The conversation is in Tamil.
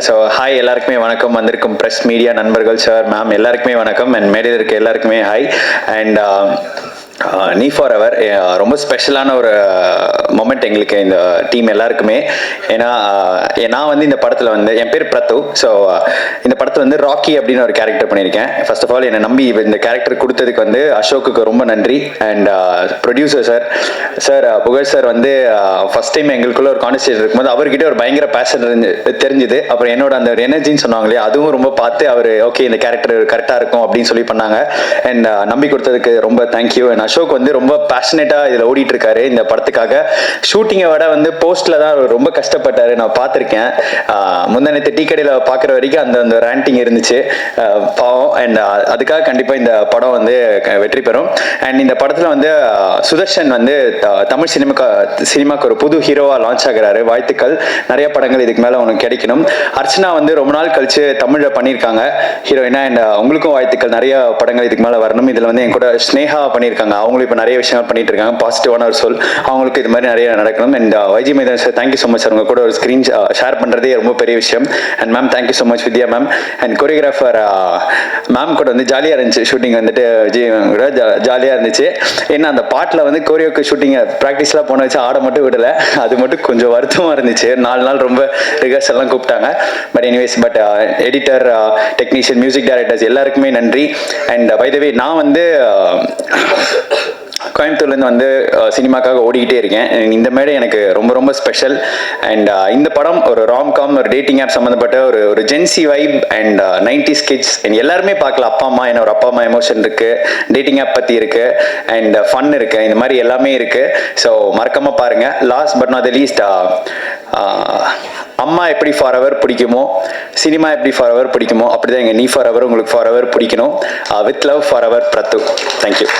ஸோ ஹாய், எல்லாருக்குமே வணக்கம். வந்திருக்கும் ப்ரெஸ் மீடியா நண்பர்கள், சார், மேம், எல்லாருக்குமே வணக்கம். அண்ட் மேடையில் இருக்க எல்லாருக்குமே ஹாய். அண்ட் நீ ஃபார் எவர் ரொம்ப ஸ்பெஷலான ஒரு மொமெண்ட் எங்களுக்கு இந்த டீம் எல்லாருக்குமே. ஏன்னா நான் வந்து இந்த படத்தில் வந்து என் பேர் பிரத்து. ஸோ இந்த படத்தில் வந்து ராக்கி அப்படின்னு ஒரு கேரக்டர் பண்ணியிருக்கேன். ஃபர்ஸ்ட் ஆஃப் ஆல் என்னை நம்பி இந்த கேரக்டர் கொடுத்ததுக்கு வந்து அசோக்குக்கு ரொம்ப நன்றி. அண்ட் ப்ரொடியூசர் சார் புகழ் சார் வந்து ஃபர்ஸ்ட் டைம் எங்களுக்குள்ள ஒரு கான்வர்சேஷன் இருக்கும்போது அவர்கிட்ட ஒரு பயங்கர பேஷன் தெரிஞ்சுது. அப்புறம் என்னோட அந்த ஒரு எனர்ஜின்னு சொன்னாங்க இல்லையா, அதுவும் ரொம்ப பார்த்து அவர் ஓகே இந்த கேரக்டர் கரெக்டாக இருக்கும் அப்படின்னு சொல்லி பண்ணாங்க. அண்ட் நம்பி கொடுத்ததுக்கு ரொம்ப தேங்க்யூ. அண்ட் அசோக் வந்து ரொம்ப பேஷனேட்டா இதில் ஓடிட்டு இருக்காரு இந்த படத்துக்காக. ஷூட்டிங்கை விட வந்து போஸ்ட்ல தான் ரொம்ப கஷ்டப்பட்டாரு, நான் பார்த்துருக்கேன். முந்தானத்து டீ கடையில் பார்க்குற வரைக்கும் அந்த ரேண்டிங் இருந்துச்சு, பாவம். அண்ட் அதுக்காக கண்டிப்பாக இந்த படம் வந்து வெற்றி பெறும். அண்ட் இந்த படத்தில் வந்து சுதர்ஷன் வந்து தமிழ் சினிமாக்கு ஒரு புது ஹீரோவா லான்ச் ஆகிறாரு. வாழ்த்துக்கள். நிறைய படங்கள் இதுக்கு மேலே உனக்கு கிடைக்கணும். அர்ச்சனா வந்து ரொம்ப நாள் கழிச்சு தமிழில் பண்ணியிருக்காங்க ஹீரோயினா. அண்ட் உங்களுக்கும் வாழ்த்துக்கள். நிறைய படங்கள் இதுக்கு மேலே வரணும். இதில் வந்து என் கூட ஸ்னேகா பண்ணியிருக்காங்க. அவங்களும் இப்போ நிறைய விஷயங்கள் பண்ணிட்டு இருக்காங்க. பாசிட்டிவான ஒரு சொல். அவங்களுக்கு இது மாதிரி நிறைய நடக்கணும். And YG maidan sir, thank you so much sir. உங்க கூட ஒரு ஸ்க்ரீன் ஷேர் பண்ணுறதே ரொம்ப பெரிய விஷயம். And ma'am, thank you so much. Vidya ma'am and choreographer ma'am கூட வந்து ஜாலியாக இருந்துச்சு. ஷூட்டிங் வந்துட்டு விஜய் மேம் கூட ஜாலியாக இருந்துச்சு. ஏன்னா அந்த பாட்டில் வந்து கோரியோக்கு ஷூட்டிங்கை ப்ராக்டிஸ்லாம் போன வச்சு ஆட மட்டும் விடலை. அது மட்டும் கொஞ்சம் வருத்தமாக இருந்துச்சு. 4 நாள் ரொம்ப ரிஹர்சல்லாம் கூப்பிட்டாங்க. But anyways, editor, technician, music directors எல்லாருக்குமே நன்றி. அண்ட் பை த வே, நான் வந்து கோயம்புத்தூர்லேருந்து வந்து சினிமாக்காக ஓடிக்கிட்டே இருக்கேன். இந்த மேடை எனக்கு ரொம்ப ரொம்ப ஸ்பெஷல். அண்ட் இந்த படம் ஒரு ராம்காம், ஒரு டேட்டிங் ஆப் சம்மந்தப்பட்ட ஒரு gen Z vibe and 90s kids எல்லாருமே பார்க்கலாம். அப்பா அம்மா, என்ன ஒரு அப்பா அம்மா எமோஷன் இருக்கு, டேட்டிங் ஆப் பற்றி இருக்கு, அண்ட் ஃபன் இருக்கு, இந்த மாதிரி எல்லாமே இருக்கு. ஸோ மறக்காம பாருங்க. Last but not the least, அம்மா எப்படி ஃபார் எவர் பிடிக்குமோ, சினிமா எப்படி ஃபார் எவர் பிடிக்குமோ, அப்படிதான் எங்கள் நீ ஃபார் எவர் உங்களுக்கு ஃபார் எவர் பிடிக்கணும். With love for ever பிரத்து. Thank you.